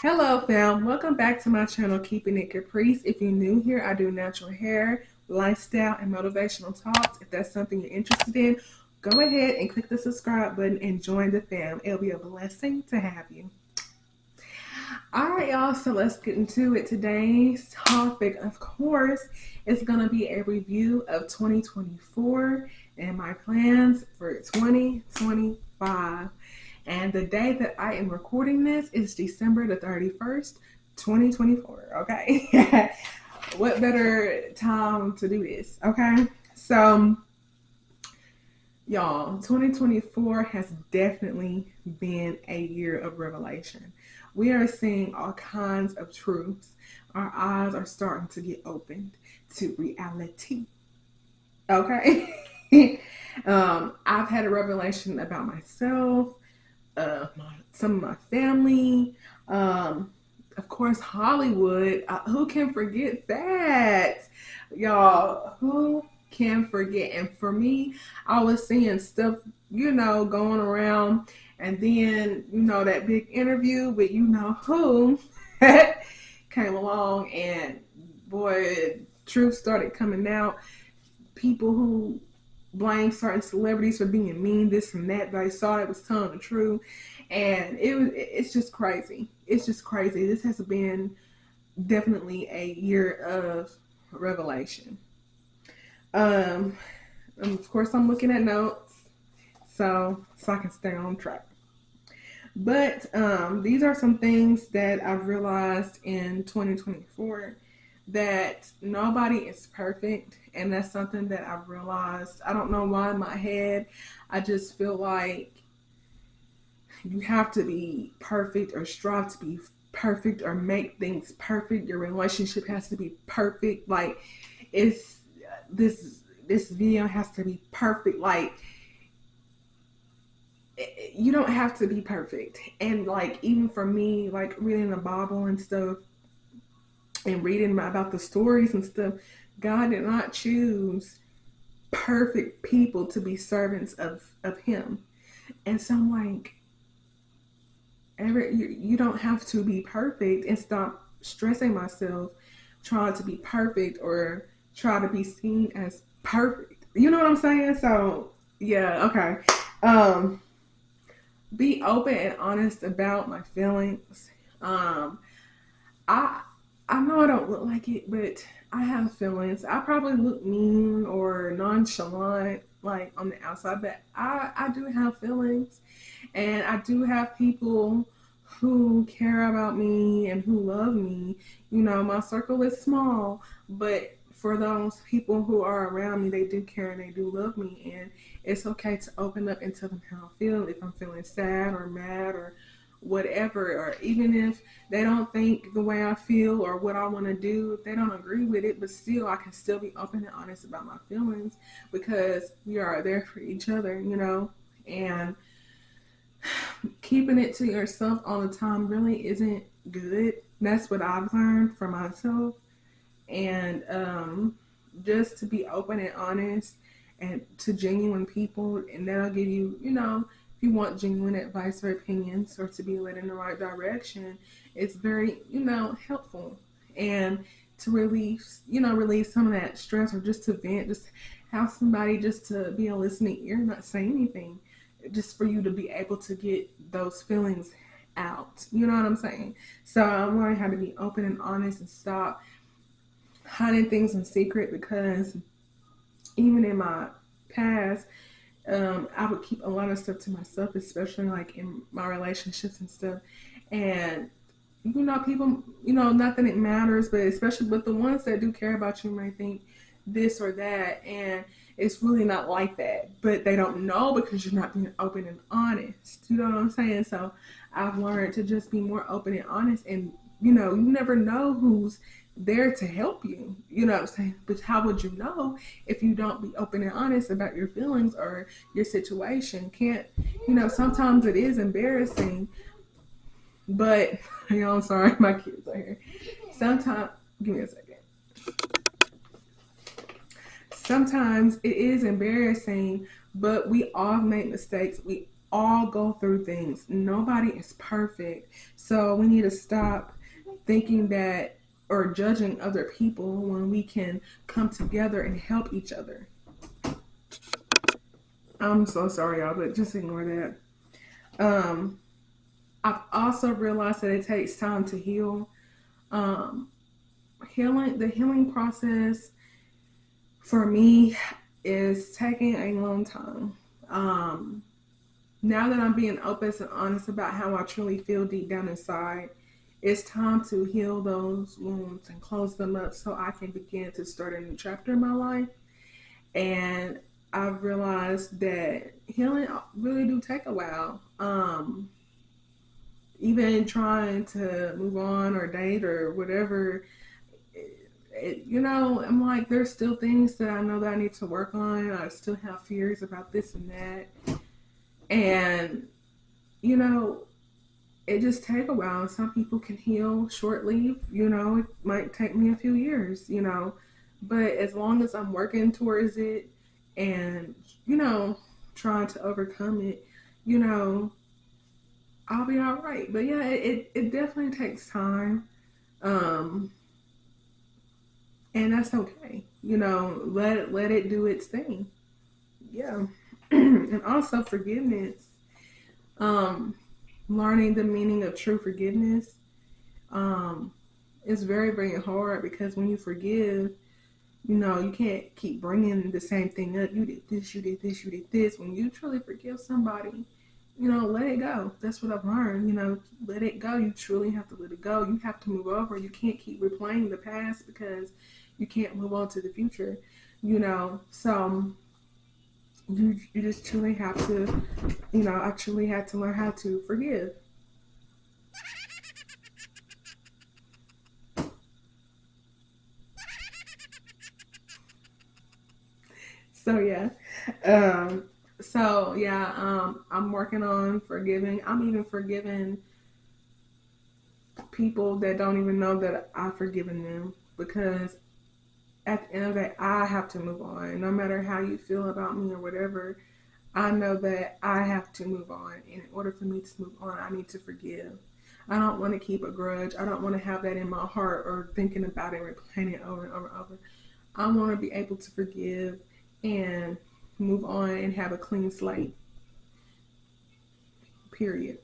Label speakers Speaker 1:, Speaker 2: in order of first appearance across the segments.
Speaker 1: Hello, fam. Welcome back to my channel, Keeping It Caprice. If you're new here, I do natural hair, lifestyle, and motivational talks. If that's something you're interested in, go ahead and click the subscribe button and join the fam. It'll be a blessing to have you. All right, y'all. So let's get into it. Today's topic, of course, is going to be a review of 2024 and my plans for 2025. And the day that I am recording this is December the 31st, 2024. Okay. What better time to do this? Okay. So, y'all, 2024 has definitely been a year of revelation. We are seeing all kinds of truths. Our eyes are starting to get opened to reality. Okay. I've had a revelation about myself, some of my family, of course, Hollywood. Who can forget that? Y'all, who can forget? And for me, I was seeing stuff, going around. And then, that big interview with who came along. And boy, truth started coming out. People who blame certain celebrities for being mean, this and that. But I saw it was telling the truth, and it's just crazy. It's just crazy. This has been definitely a year of revelation. Um, of course, I'm looking at notes so I can stay on track. But these are some things that I've realized in 2024, that nobody is perfect. And that's something that I've realized. I don't know why in my head, I just feel like you have to be perfect or strive to be perfect or make things perfect. Your relationship has to be perfect. Like, it's this video has to be perfect. Like, you don't have to be perfect. And like, even for me, like reading the Bible and stuff, and reading about the stories and stuff, God did not choose perfect people to be servants of Him. And so I'm like, you don't have to be perfect, and stop stressing myself trying to be perfect or try to be seen as perfect. You know what I'm saying? So yeah, okay. Um, be open and honest about my feelings. Um, I I know I don't look like it, but I have feelings. I probably look mean or nonchalant, like on the outside, but I do have feelings, and I do have people who care about me and who love me. My circle is small, but for those people who are around me, they do care and they do love me, and it's okay to open up and tell them how I feel, if I'm feeling sad or mad or whatever, or even if they don't think the way I feel or what I want to do, if they don't agree with it, but still I can still be open and honest about my feelings, because we are there for each other. And keeping it to yourself all the time really isn't good. That's what I've learned for myself. And just to be open and honest and to genuine people, and that'll give you, if you want genuine advice or opinions or to be led in the right direction, it's very, helpful. And to release some of that stress, or just to vent, just have somebody just to be a listening ear, not say anything, just for you to be able to get those feelings out. You know what I'm saying? So I'm learning how to be open and honest and stop hiding things in secret, because even in my past, I would keep a lot of stuff to myself, especially like in my relationships and stuff. And people, not that it matters, but especially with the ones that do care about you might think this or that, and it's really not like that. But they don't know because you're not being open and honest. You know what I'm saying? So I've learned to just be more open and honest, and you never know who's there to help you. You know what I'm saying? But how would you know if you don't be open and honest about your feelings or your situation? Can't, sometimes it is embarrassing, but, I'm sorry, my kids are here. Sometimes, give me a second. Sometimes it is embarrassing, but we all make mistakes. We all go through things. Nobody is perfect. So we need to stop thinking that or judging other people when we can come together and help each other. I'm so sorry, y'all, but just ignore that. I've also realized that it takes time to heal. Um, the healing process for me is taking a long time. Um, Now that I'm being open and honest about how I truly feel deep down inside, it's time to heal those wounds and close them up so I can begin to start a new chapter in my life. And I've realized that healing really do take a while. Even trying to move on or date or whatever, I'm like, there's still things that I know that I need to work on. I still have fears about this and that. And, you know, it just take a while. Some people can heal shortly. It might take me a few years. But as long as I'm working towards it and, you know, trying to overcome it, you know, I'll be all right. But yeah, it definitely takes time. Um, and that's okay. Let it do its thing. Yeah. And also forgiveness. Um, Learning the meaning of true forgiveness. Um, it's very, very hard because when you forgive, you can't keep bringing the same thing up. You did this, you did this, you did this. When you truly forgive somebody, let it go. That's what I've learned. Let it go. You truly have to let it go. You have to move over. You can't keep replaying the past because you can't move on to the future. So you just truly have to, I truly had to learn how to forgive. So yeah. Um, I'm working on forgiving. I'm even forgiving people that don't even know that I've forgiven them because at the end of the day, I have to move on. No matter how you feel about me or whatever, I know that I have to move on. And in order for me to move on, I need to forgive. I don't want to keep a grudge. I don't want to have that in my heart or thinking about it and replaying it over and over and over. I want to be able to forgive and move on and have a clean slate, period.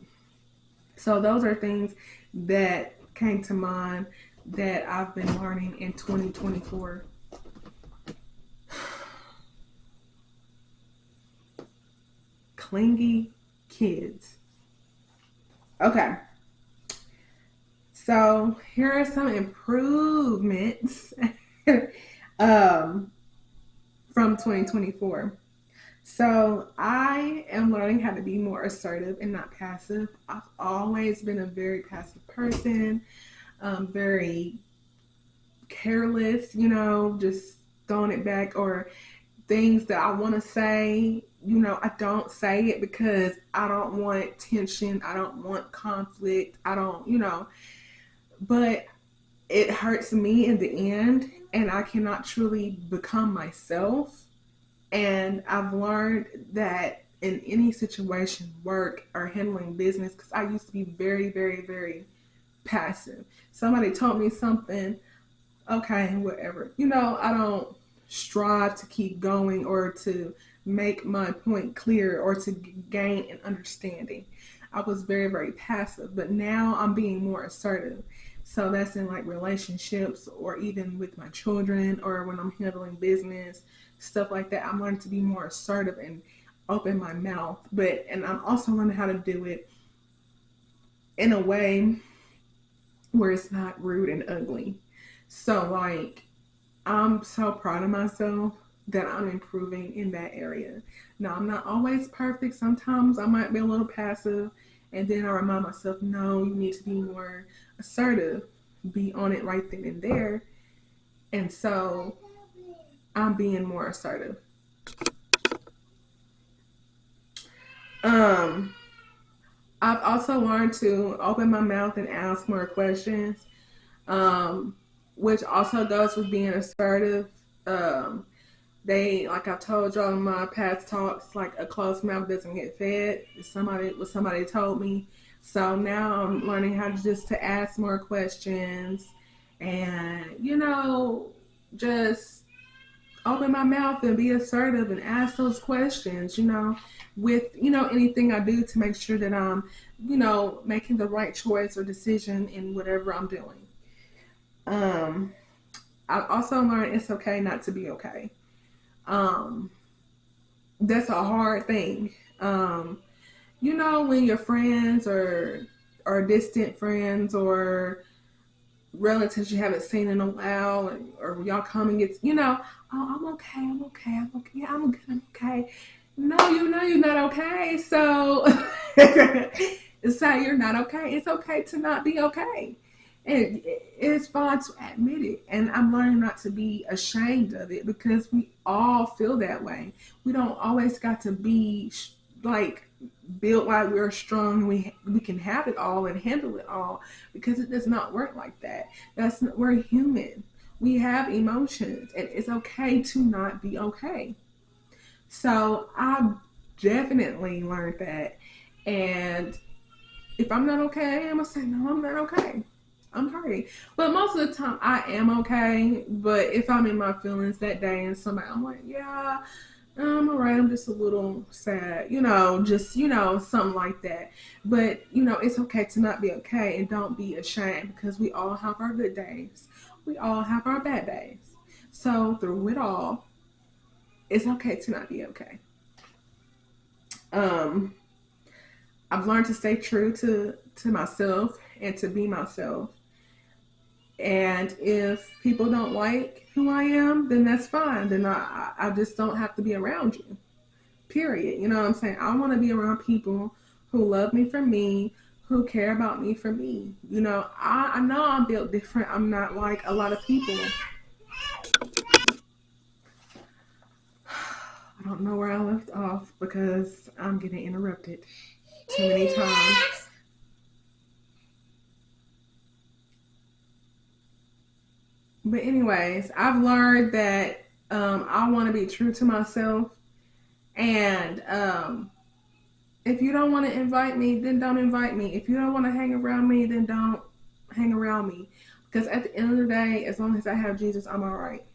Speaker 1: So those are things that came to mind that I've been learning in 2024. Clingy kids. Okay, so here are some improvements um, from 2024. So I am learning how to be more assertive and not passive. I've always been a very passive person, very careless, just throwing it back or things that I want to say. I don't say it because I don't want tension. I don't want conflict. I don't, but it hurts me in the end, and I cannot truly become myself. And I've learned that in any situation, work or handling business, because I used to be very, very, very passive. Somebody told me something, okay, whatever. I don't strive to keep going or to make my point clear or to gain an understanding. I was very, very passive, but now I'm being more assertive. So that's in like relationships or even with my children or when I'm handling business, stuff like that. I'm learning to be more assertive and open my mouth. And I'm also learning how to do it in a way where it's not rude and ugly. So like I'm so proud of myself that I'm improving in that area. Now, I'm not always perfect. Sometimes I might be a little passive, and then I remind myself, no, you need to be more assertive, be on it right then and there. And so I'm being more assertive. Um, I've also learned to open my mouth and ask more questions, um, which also goes with being assertive. Um, They, like I've told y'all in my past talks, like a closed mouth doesn't get fed. Somebody told me. So now I'm learning how to just to ask more questions, and just open my mouth and be assertive and ask those questions. With anything I do to make sure that I'm making the right choice or decision in whatever I'm doing. Um, I also learned it's okay not to be okay. Um, that's a hard thing. When your friends or distant friends or relatives you haven't seen in a while, or y'all come and get, oh, I'm okay, I'm okay, I'm okay, yeah, I'm good, I'm okay. No, you're not okay. So, so you're not okay. It's okay to not be okay. And it's fine to admit it. And I'm learning not to be ashamed of it because we all feel that way. We don't always got to be like built like we're strong. We can have it all and handle it all because it does not work like that. We're human. We have emotions, and it's okay to not be okay. So I've definitely learned that. And if I'm not okay, I'm gonna say no, I'm not okay. I'm hurting. But most of the time I am okay. But if I'm in my feelings that day and I'm like, yeah, I'm alright, I'm just a little sad, just, something like that. But, it's okay to not be okay and don't be ashamed because we all have our good days. We all have our bad days. So through it all, it's okay to not be okay. Um, I've learned to stay true to myself and to be myself. And if people don't like who I am, then that's fine. Then I just don't have to be around you. Period. You know what I'm saying? I want to be around people who love me for me, who care about me for me. I know I'm built different. I'm not like a lot of people. I don't know where I left off because I'm getting interrupted too many times. But anyways, I've learned that I want to be true to myself, and if you don't want to invite me, then don't invite me. If you don't want to hang around me, then don't hang around me. Because at the end of the day, as long as I have Jesus, I'm all right.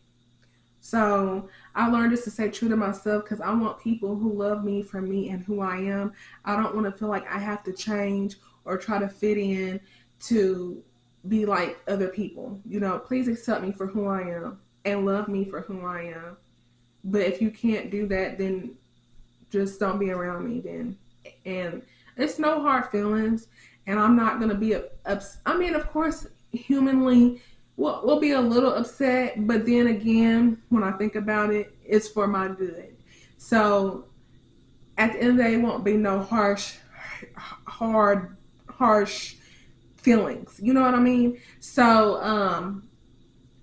Speaker 1: So I learned just to stay true to myself because I want people who love me for me and who I am. I don't want to feel like I have to change or try to fit in to be like other people. Please accept me for who I am and love me for who I am. But if you can't do that, then just don't be around me then. And it's no hard feelings. And I'm not going to be I mean, of course, humanly, we'll be a little upset. But then again, when I think about it, it's for my good. So at the end of the day, it won't be no harsh feelings. You know what I mean? So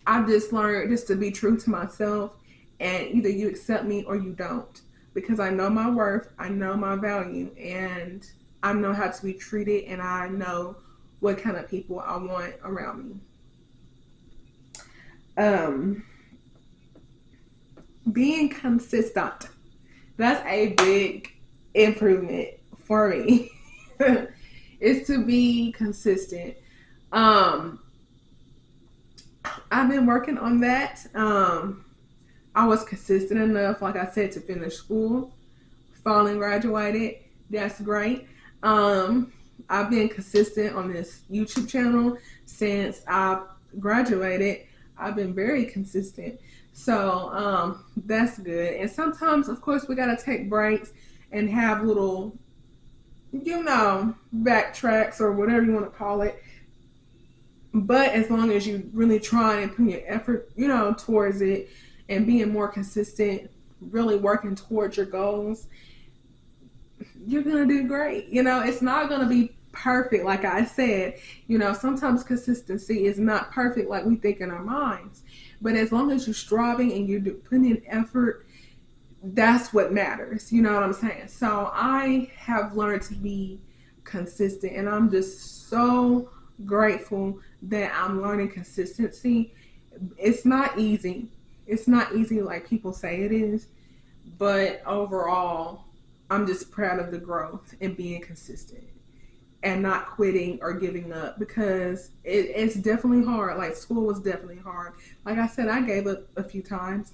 Speaker 1: I just learned just to be true to myself, and either you accept me or you don't, because I know my worth, I know my value, and I know how to be treated, and I know what kind of people I want around me. Um, being consistent. That's a big improvement for me. Is to be consistent. Um, I've been working on that. I was consistent enough, like I said, to finish school, finally graduated. That's great. Um, I've been consistent on this YouTube channel since I graduated. I've been very consistent. So that's good. And sometimes, of course, we got to take breaks and have little, backtracks or whatever you want to call it. But as long as you really try and put your effort, towards it and being more consistent, really working towards your goals, you're going to do great. It's not going to be perfect, like I said. Sometimes consistency is not perfect like we think in our minds. But as long as you're striving and you're putting in effort, that's what matters. You know what I'm saying? So I have learned to be consistent, and I'm just so grateful that I'm learning consistency. It's not easy. it's not easy like people say it is, but overall, I'm just proud of the growth and being consistent and not quitting or giving up, because it's definitely hard. Like, school was definitely hard. Like I said, I gave up a few times.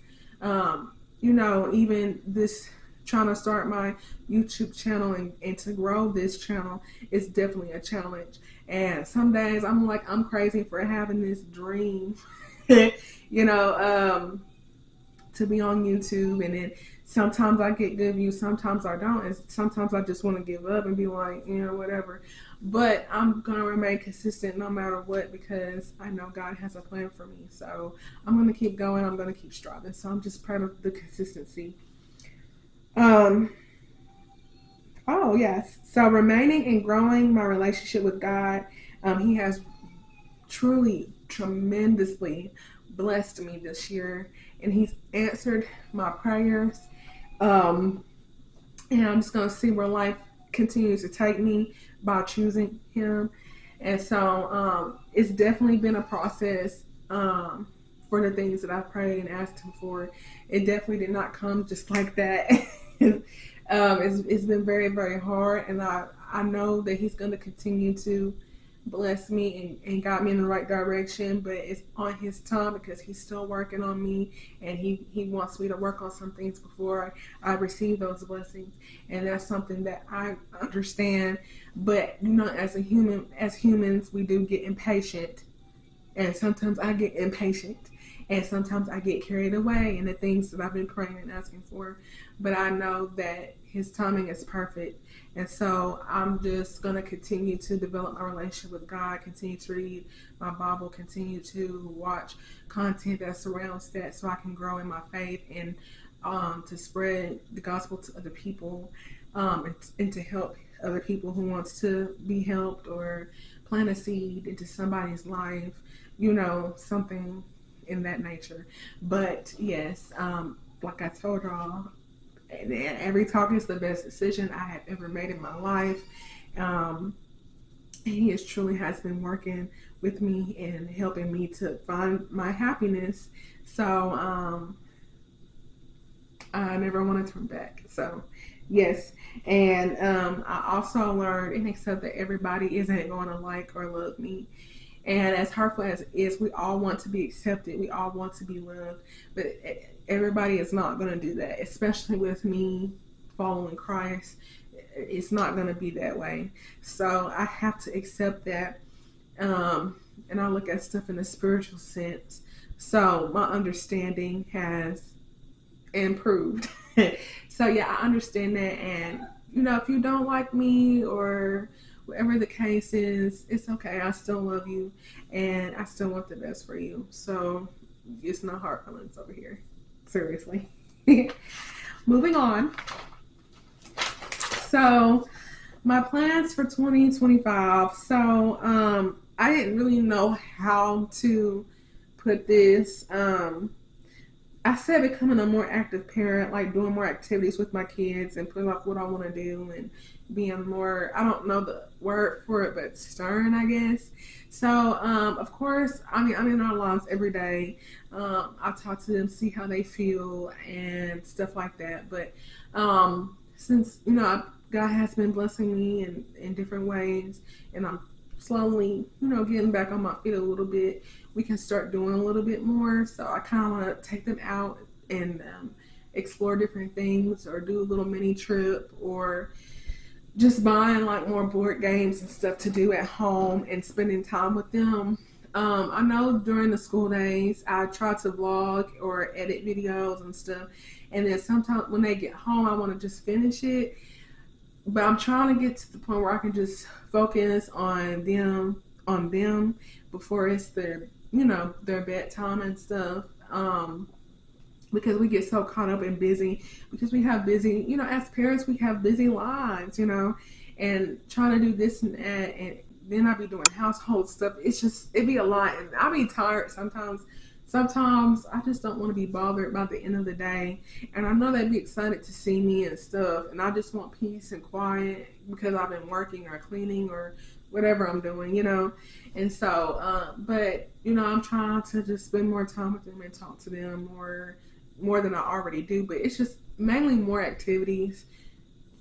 Speaker 1: Even this, trying to start my YouTube channel and to grow this channel is definitely a challenge. And some days I'm like, I'm crazy for having this dream, you know, to be on YouTube, and then sometimes I get good views, sometimes I don't, and sometimes I just want to give up and be like, whatever. But I'm gonna remain consistent no matter what, because I know God has a plan for me. So I'm gonna keep going. I'm gonna keep striving. So I'm just proud of the consistency. Um. Oh yes. So remaining and growing my relationship with God. He has truly tremendously blessed me this year, and He's answered my prayers. Um, and I'm just gonna see where life continues to take me by choosing Him. And so it's definitely been a process, for the things that I prayed and asked Him for. It definitely did not come just like that. It's been very, very hard, and I know that He's going to continue to bless me and guide me in the right direction, but it's on His time, because He's still working on me, and he wants me to work on some things before I receive those blessings. And that's something that I understand. But as humans, we do get impatient, and sometimes I get impatient, and sometimes I get carried away in the things that I've been praying and asking for. But I know that His timing is perfect. And so I'm just going to continue to develop my relationship with God, continue to read my Bible, continue to watch content that surrounds that, so I can grow in my faith, and to spread the gospel to other people, and to help other people who wants to be helped, or plant a seed into somebody's life, something in that nature. But yes, like I told y'all, and every talk is the best decision I have ever made in my life. Um, he truly has been working with me and helping me to find my happiness. So I never want to turn back. So yes, and I also learned and accept that everybody isn't going to like or love me. And as hurtful as it is, we all want to be accepted. We all want to be loved. But everybody is not going to do that, especially with me following Christ. It's not going to be that way. So I have to accept that. And I look at stuff in a spiritual sense. So my understanding has improved. So yeah, I understand that. And, if you don't like me, or whatever the case is, it's okay. I still love you, and I still want the best for you. So it's no hard feelings over here. Seriously. Moving on. So my plans for 2025. So I didn't really know how to put this. I said becoming a more active parent, like doing more activities with my kids and putting like what I want to do, and being more, I don't know the word for it, but stern, I guess. So, of course, I mean, I'm in our lives every day. I talk to them, see how they feel and stuff like that. But since, God has been blessing me in different ways, and I'm slowly, getting back on my feet a little bit, we can start doing a little bit more. So I kind of want to take them out and explore different things, or do a little mini trip, or just buying like more board games and stuff to do at home and spending time with them. I know during the school days I try to vlog or edit videos and stuff, and then sometimes when they get home I want to just finish it, but I'm trying to get to the point where I can just focus on them before it's their bedtime and stuff. Because we get so caught up and busy, because we have busy, as parents, we have busy lives, and trying to do this and that, and then I be doing household stuff. It'd be a lot, and I be tired sometimes sometimes I just don't want to be bothered by the end of the day. And I know they'd be excited to see me and stuff. And I just want peace and quiet because I've been working or cleaning or whatever I'm doing, you know. And so, but you know, I'm trying to just spend more time with them and talk to them more than I already do. But it's just mainly more activities,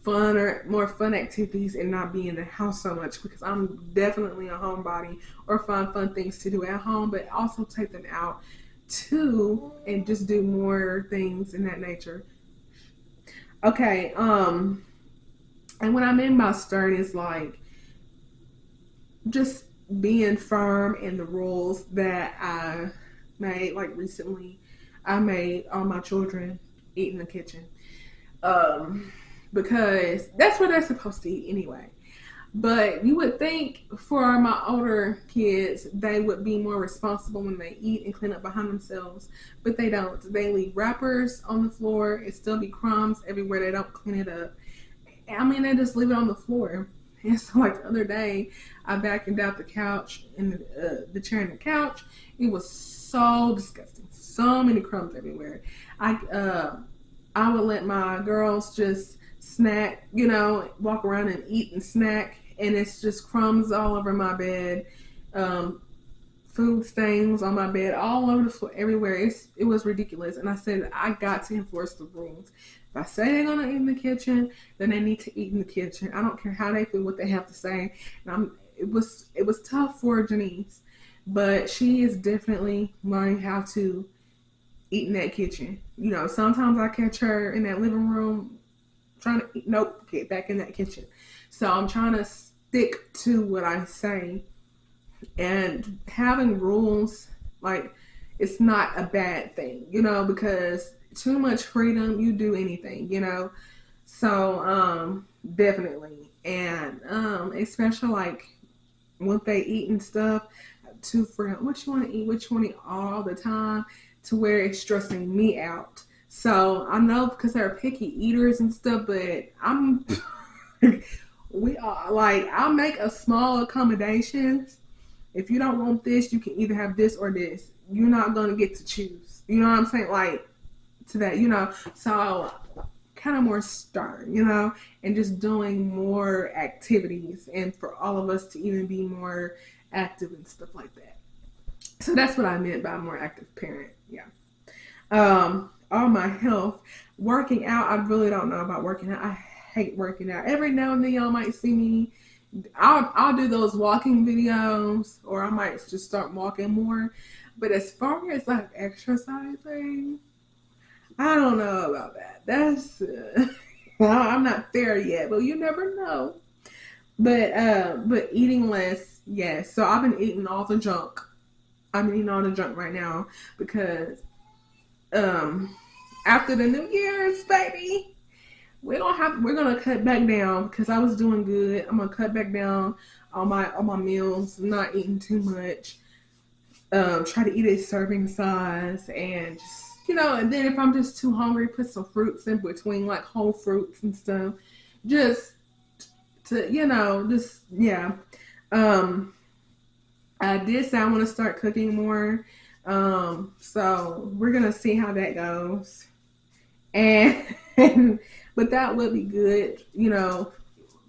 Speaker 1: fun or more fun activities, and not be in the house so much because I'm definitely a homebody, or find fun things to do at home, but also take them out too and just do more things in that nature. Okay, and what I mean by stern is like just being firm in the rules that I made. Like recently, I made all my children eat in the kitchen, um, because that's what they're supposed to eat anyway. But you would think for my older kids, they would be more responsible when they eat and clean up behind themselves, but they don't. They leave wrappers on the floor. It still be crumbs everywhere. They don't clean it up. I mean, they just leave it on the floor. And so, like the other day, I vacuumed out the couch and the chair and the couch. It was so disgusting. So many crumbs everywhere. I uh, I would let my girls just snack, you know, walk around and eat and snack, and it's just crumbs all over my bed, um, food stains on my bed, all over the floor, everywhere. It was ridiculous, and I said I got to enforce the rules. If I say they're gonna eat in the kitchen, then they need to eat in the kitchen. I don't care how they feel, what they have to say. And it was tough for Janice, but she is definitely learning how to eat in that kitchen. You know, sometimes I catch her in that living room trying to eat. Nope, get back in that kitchen. So I'm trying to stick to what I say, and having rules, like, it's not a bad thing, you know, because too much freedom, you do anything, you know. So definitely, and especially like what they eat and stuff, too free. What you want to eat, what you want to eat all the time, to where it's stressing me out. So I know because they're picky eaters and stuff, but I'm we are like, I'll make a small accommodations. If you don't want this, you can either have this or this. You're not gonna get to choose. You know what I'm saying? Like, to that, you know. So kind of more stern, you know, and just doing more activities, and for all of us to even be more active and stuff like that. So that's what I meant by more active parent. Yeah. All my health, working out. I really don't know about working out. I hate working out. Every now and then y'all might see me. I'll do those walking videos, or I might just start walking more. But as far as like exercising, I don't know about that. That's I'm not there yet, but you never know. But eating less, yes. So I've been eating all the junk. I'm eating all the junk right now because um after the New Year's, baby, we're gonna cut back down because I was doing good. I'm gonna cut back down on my meals, not eating too much. Try to eat a serving size, and just, you know, and then if I'm just too hungry, put some fruits in between, like whole fruits and stuff, just to, you know, just, yeah. Um, I did say I want to start cooking more. So we're gonna see how that goes, and but that would be good, you know,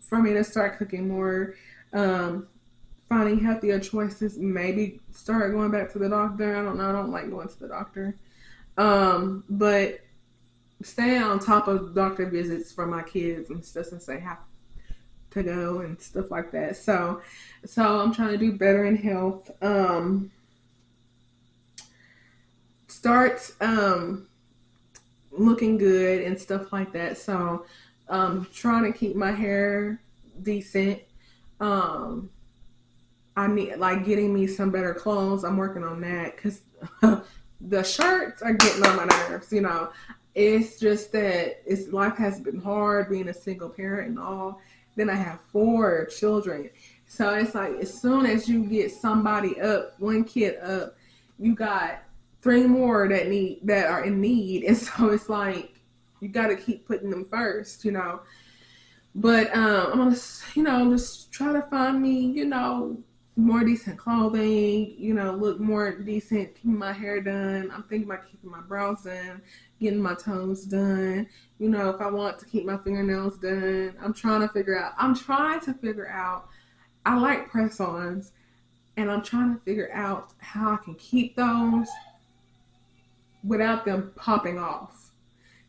Speaker 1: for me to start cooking more. Um, Finding healthier choices, maybe start going back to the doctor. I don't know. I don't like going to the doctor. But staying on top of doctor visits for my kids and stuff, since they have to go and stuff like that. So I'm trying to do better in health. Start looking good and stuff like that. So trying to keep my hair decent. Um, I need, like, getting me some better clothes. I'm working on that because the shirts are getting on my nerves. You know, it's just that it's life has been hard being a single parent and all. Then I have four children, so it's like as soon as you get somebody up, one kid up, you got three more that are in need, and so it's like you got to keep putting them first. You know, but I'm gonna, you know, just try to find me, you know, more decent clothing, look more decent, keeping my hair done. I'm thinking about keeping my brows done, getting my toes done. If I want to keep my fingernails done, I'm trying to figure out. I like press-ons, and I'm trying to figure out how I can keep those without them popping off.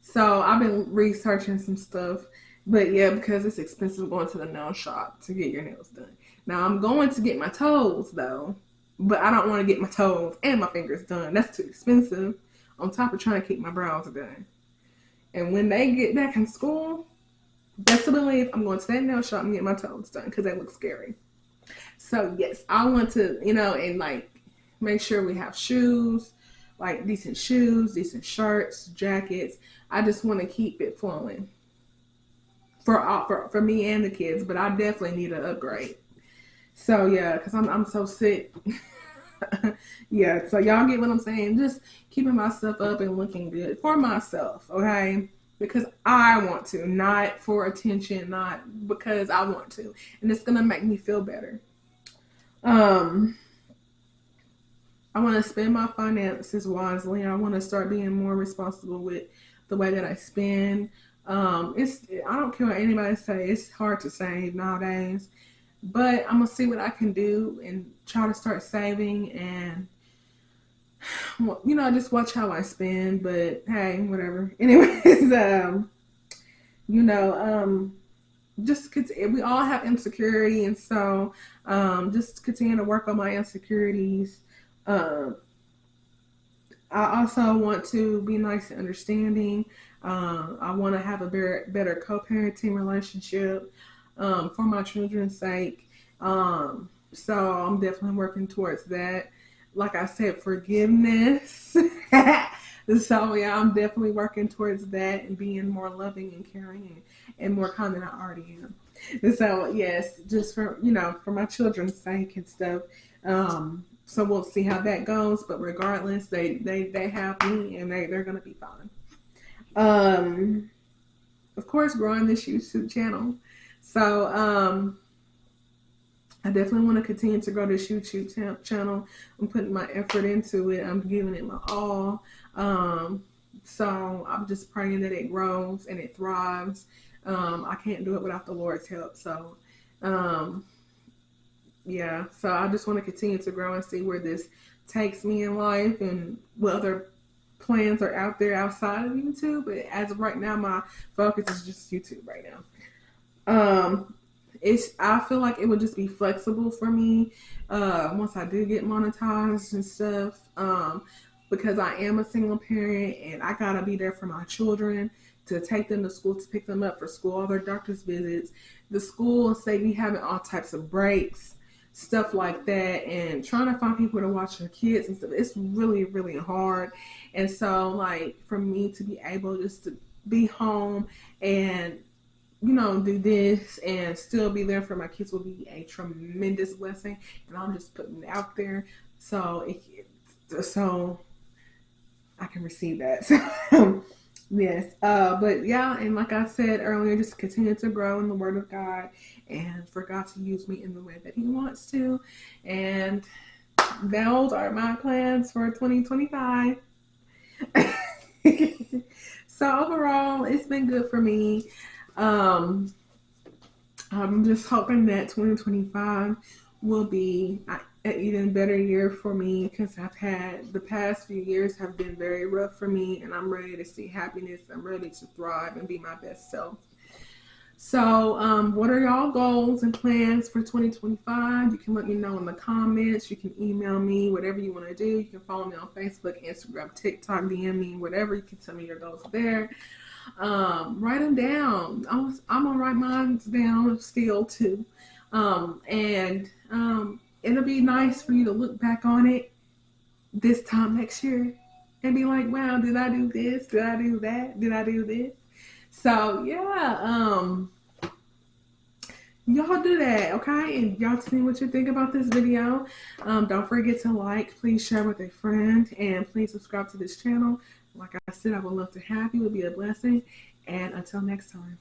Speaker 1: So I've been researching some stuff, but yeah, because it's expensive going to the nail shop to get your nails done. Now I'm going to get my toes though, but I don't want to get my toes and my fingers done. That's too expensive. On top of trying to keep my brows done. And when they get back in school, best to believe I'm going to that nail shop and get my toes done because they look scary. So yes, I want to, and like make sure we have shoes, like decent shoes, decent shirts, jackets. I just want to keep it flowing for me and the kids, but I definitely need an upgrade. So yeah, because I'm so sick. Yeah, so y'all get what I'm saying? Just keeping myself up and looking good for myself, okay? Because I want to, not for attention, not because I want to, and it's gonna make me feel better. Um, I want to spend my finances wisely. I want to start being more responsible with the way that I spend. It's I don't care what anybody say. It's hard to save nowadays, but I'm gonna see what I can do and try to start saving and just watch how I spend. But hey, whatever. Anyways, you know, um, just we all have insecurity, and so just continue to work on my insecurities. Um, I also want to be nice and understanding. I want to have a better co-parenting relationship for my children's sake. So I'm definitely working towards that. Like I said, forgiveness. So yeah, I'm definitely working towards that and being more loving and caring and more kind than I already am. And so yes, just for my children's sake and stuff. So we'll see how that goes. But regardless, they have me and they're gonna be fine. Um, of course, growing this YouTube channel. So I definitely want to continue to grow this YouTube channel. I'm putting my effort into it. I'm giving it my all. So I'm just praying that it grows and it thrives. I can't do it without the Lord's help. So, um, yeah. So I just want to continue to grow and see where this takes me in life and what other plans are out there outside of YouTube. But as of right now, my focus is just YouTube right now. Um, I feel like it would just be flexible for me once I do get monetized and stuff. Because I am a single parent and I gotta be there for my children to take them to school, to pick them up for school, all their doctor's visits. The school say we having all types of breaks, stuff like that, and trying to find people to watch their kids and stuff. It's really, really hard. And so, like, for me to be able just to be home and do this and still be there for my kids will be a tremendous blessing. And I'm just putting it out there so I can receive that. So, yes. But yeah, and like I said earlier, just continue to grow in the Word of God and for God to use me in the way that He wants to. And those are my plans for 2025. So overall, it's been good for me. Um, I'm just hoping that 2025 will be an even better year for me because I've had the past few years have been very rough for me, and I'm ready to see happiness. I'm ready to thrive and be my best self. So, what are y'all goals and plans for 2025? You can let me know in the comments. You can email me, whatever you want to do. You can follow me on Facebook, Instagram, TikTok, DM me, whatever. You can tell me your goals there. Write them down. I'm gonna write mine down still too. And it'll be nice for you to look back on it this time next year and be like, wow, did I do this? Did I do that? Did I do this? So yeah, y'all do that, okay? And y'all tell me what you think about this video. Don't forget to like, please share with a friend, and please subscribe to this channel. Like I said, I would love to have you. It would be a blessing. And until next time.